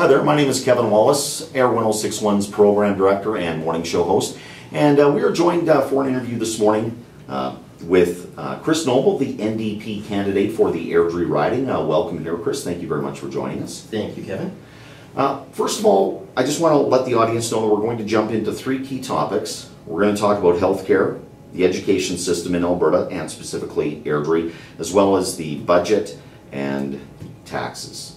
Hi there, my name is Kevin Wallace, Air 1061's Program Director and Morning Show host. And we are joined for an interview this morning with Chris Noble, the NDP candidate for the Airdrie riding. Welcome here, Chris. Thank you very much for joining us. Thank you, Kevin. First of all, I just want to let the audience know that we're going to jump into three key topics. We're going to talk about healthcare, the education system in Alberta, and specifically Airdrie, as well as the budget and taxes.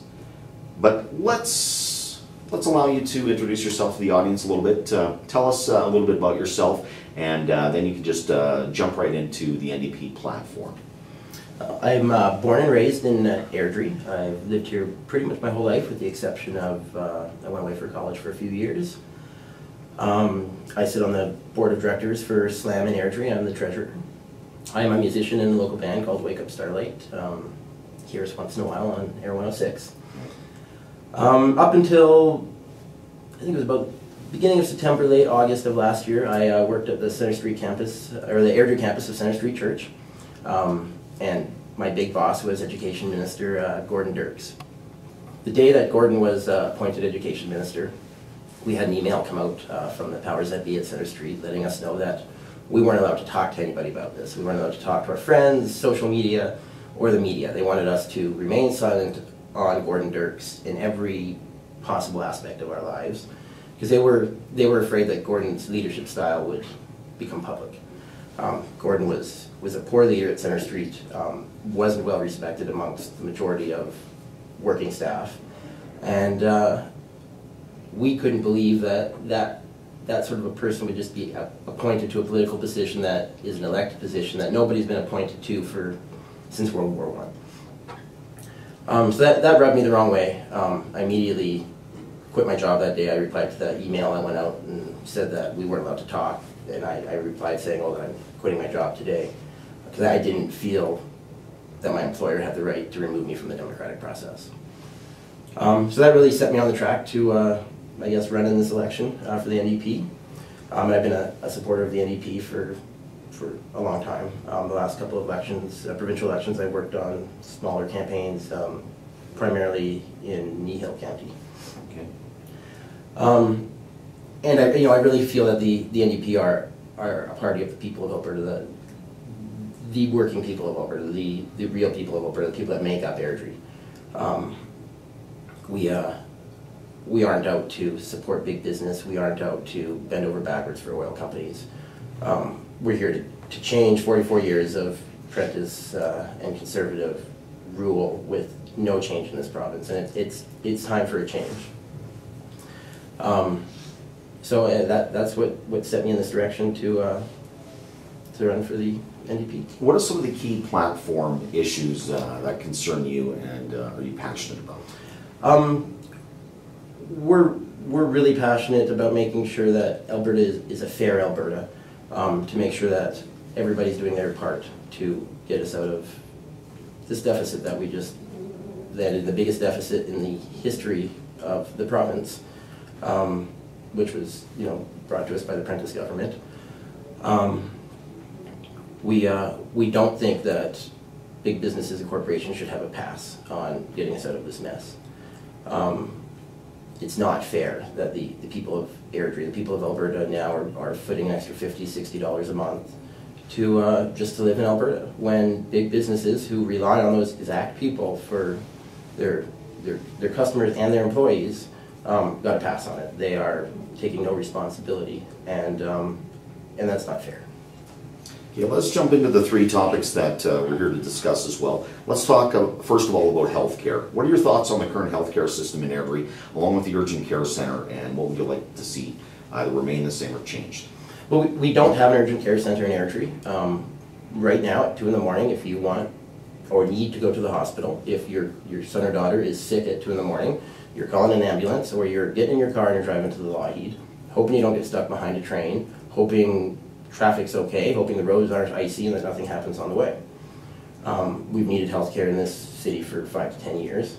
But let's allow you to introduce yourself to the audience a little bit. Tell us a little bit about yourself, and then you can just jump right into the NDP platform. I'm born and raised in Airdrie. I've lived here pretty much my whole life, with the exception of I went away for college for a few years. I sit on the board of directors for SLAM in Airdrie. I'm the treasurer. I am a musician in a local band called Wake Up Starlight. Hears once in a while on Air 106. Up until, I think it was about beginning of September, late August of last year, I worked at the Centre Street campus, or the Airdrie campus of Centre Street Church. And my big boss was Education Minister Gordon Dirks. The day that Gordon was appointed Education Minister, we had an email come out from the powers that be at Centre Street letting us know that we weren't allowed to talk to anybody about this. We weren't allowed to talk to our friends, social media, or the media. They wanted us to remain silent on Gordon Dirks in every possible aspect of our lives, because they were afraid that Gordon's leadership style would become public. Gordon was a poor leader at Centre Street, wasn't well respected amongst the majority of working staff, and we couldn't believe that sort of a person would just be appointed to a political position that is an elected position that nobody's been appointed to since World War I. So that rubbed me the wrong way. I immediately quit my job that day. I replied to that email. I went out and said that we weren't allowed to talk, and I replied saying, "Oh, that I'm quitting my job today," because I didn't feel that my employer had the right to remove me from the democratic process. So that really set me on the track to, I guess, run in this election for the NDP. And I've been a supporter of the NDP for a long time. The last couple of elections, provincial elections, I worked on smaller campaigns, primarily in Kneehill County. Okay. And I really feel that the NDP are a party of the people of Alberta, the working people of Alberta, the real people of Alberta, the people that make up Airdrie. We aren't out to support big business. We aren't out to bend over backwards for oil companies. We're here to change 44 years of Prentice and Conservative rule with no change in this province, and it's time for a change. So that's what set me in this direction to run for the NDP. What are some of the key platform issues that concern you and are you passionate about? We're really passionate about making sure that Alberta is a fair Alberta, to make sure that everybody's doing their part to get us out of this deficit that that is the biggest deficit in the history of the province, which was brought to us by the Prentice government. We don't think that big businesses and corporations should have a pass on getting us out of this mess. It's not fair that the people of Airdrie, the people of Alberta now are footing an extra $50, $60 a month to just to live in Alberta, when big businesses who rely on those exact people for their customers and their employees got to pass on it. They are taking no responsibility, and that's not fair. Okay, let's jump into the three topics that we're here to discuss as well. Let's talk first of all about healthcare. What are your thoughts on the current healthcare system in Airdrie, along with the urgent care center, and what would you like to see either remain the same or changed? Well, we don't have an urgent care center in Airdrie. Right now, at 2 in the morning, if you want or need to go to the hospital, if your son or daughter is sick at 2 in the morning, you're calling an ambulance, or you're getting in your car and you're driving to the Lougheed, hoping you don't get stuck behind a train, hoping traffic's okay, hoping the roads aren't icy and that nothing happens on the way. We've needed healthcare in this city for 5 to 10 years.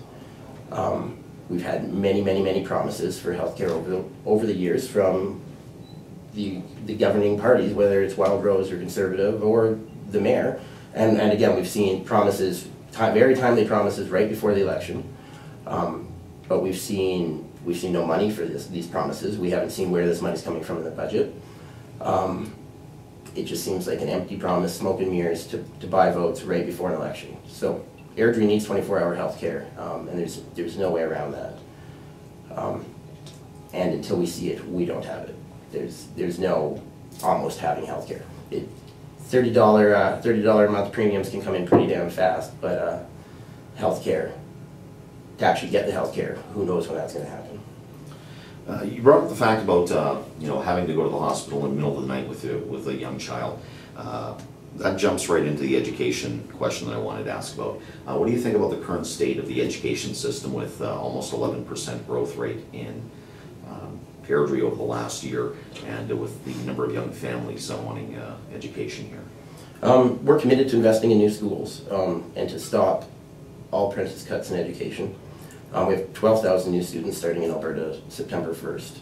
We've had many promises for healthcare over the years from the governing parties, whether it's Wild Rose or Conservative or the mayor. And again, we've seen promises, very timely promises right before the election. But we've seen we've seen no money for these promises. We haven't seen where this money's coming from in the budget. It just seems like an empty promise, smoke and mirrors to buy votes right before an election. So Airdrie needs 24-hour health care, and there's no way around that. And until we see it, we don't have it. There's no almost having health care. $30 a month premiums can come in pretty damn fast, but health care, to actually get the health care, who knows when that's going to happen. You brought up the fact about having to go to the hospital in the middle of the night with a young child. That jumps right into the education question that I wanted to ask about. What do you think about the current state of the education system with almost 11% growth rate in Airdrie over the last year, and with the number of young families wanting education here? We're committed to investing in new schools and to stop all apprentice cuts in education. We have 12,000 new students starting in Alberta September 1st.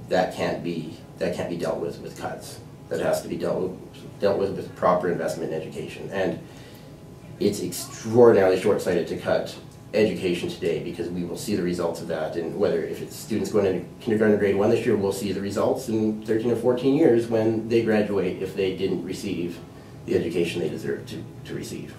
That can't be dealt with cuts. That has to be dealt with proper investment in education. And it's extraordinarily short-sighted to cut education today, because we will see the results of that. And whether if it's students going into kindergarten grade 1 this year, we'll see the results in 13 or 14 years when they graduate if they didn't receive the education they deserve to receive.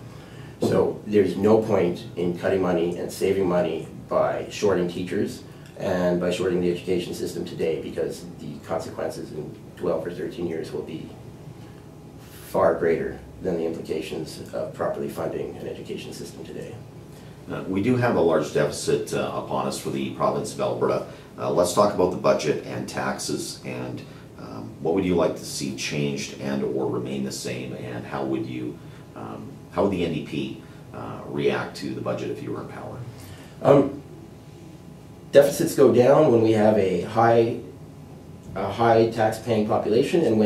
So there's no point in cutting money and saving money by shorting teachers and by shorting the education system today, because the consequences in 12 or 13 years will be far greater than the implications of properly funding an education system today. We do have a large deficit upon us for the province of Alberta. Let's talk about the budget and taxes, and what would you like to see changed and or remain the same, and how would the NDP react to the budget if you were in power? Deficits go down when we have a high tax-paying population, and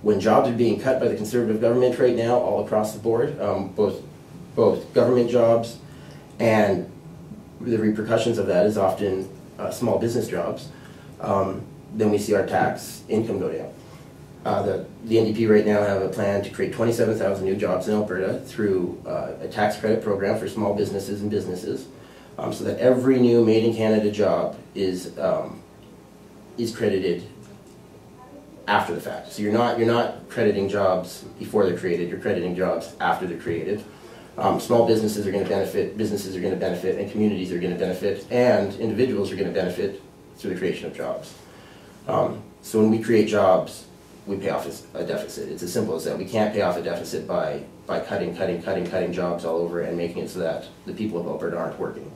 when jobs are being cut by the Conservative government right now all across the board, both government jobs and the repercussions of that is often small business jobs, then we see our tax income go down. The NDP right now have a plan to create 27,000 new jobs in Alberta through a tax credit program for small businesses and businesses, so that every new Made in Canada job is credited after the fact. So you're not crediting jobs before they're created, you're crediting jobs after they're created. Small businesses are going to benefit, businesses are going to benefit, and communities are going to benefit, and individuals are going to benefit through the creation of jobs. So when we create jobs, we pay off a deficit. It's as simple as that. We can't pay off a deficit by cutting jobs all over and making it so that the people of Alberta aren't working.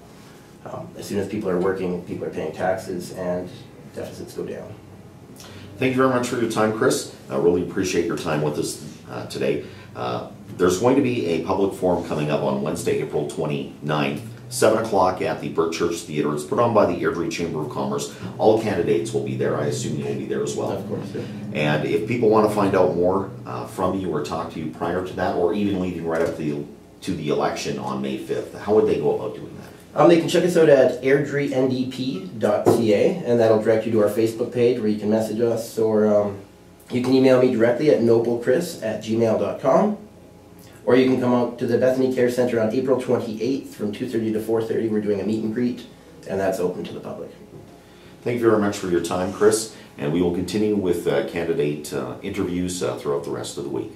As soon as people are working, people are paying taxes, and deficits go down. Thank you very much for your time, Chris. I really appreciate your time with us today. There's going to be a public forum coming up on Wednesday, April 29th, 7 o'clock at the Burke Church Theatre. It's put on by the Airdrie Chamber of Commerce. All candidates will be there. I assume you'll be there as well. Of course, yeah. And if people want to find out more from you or talk to you prior to that, or even leading right up to the election on May 5th, how would they go about doing that? They can check us out at airdriendp.ca, and that'll direct you to our Facebook page where you can message us, or you can email me directly at noblecris@gmail.com, or you can come out to the Bethany Care Center on April 28th from 2:30 to 4:30. We're doing a meet and greet, and that's open to the public. Thank you very much for your time, Chris, and we will continue with candidate interviews throughout the rest of the week.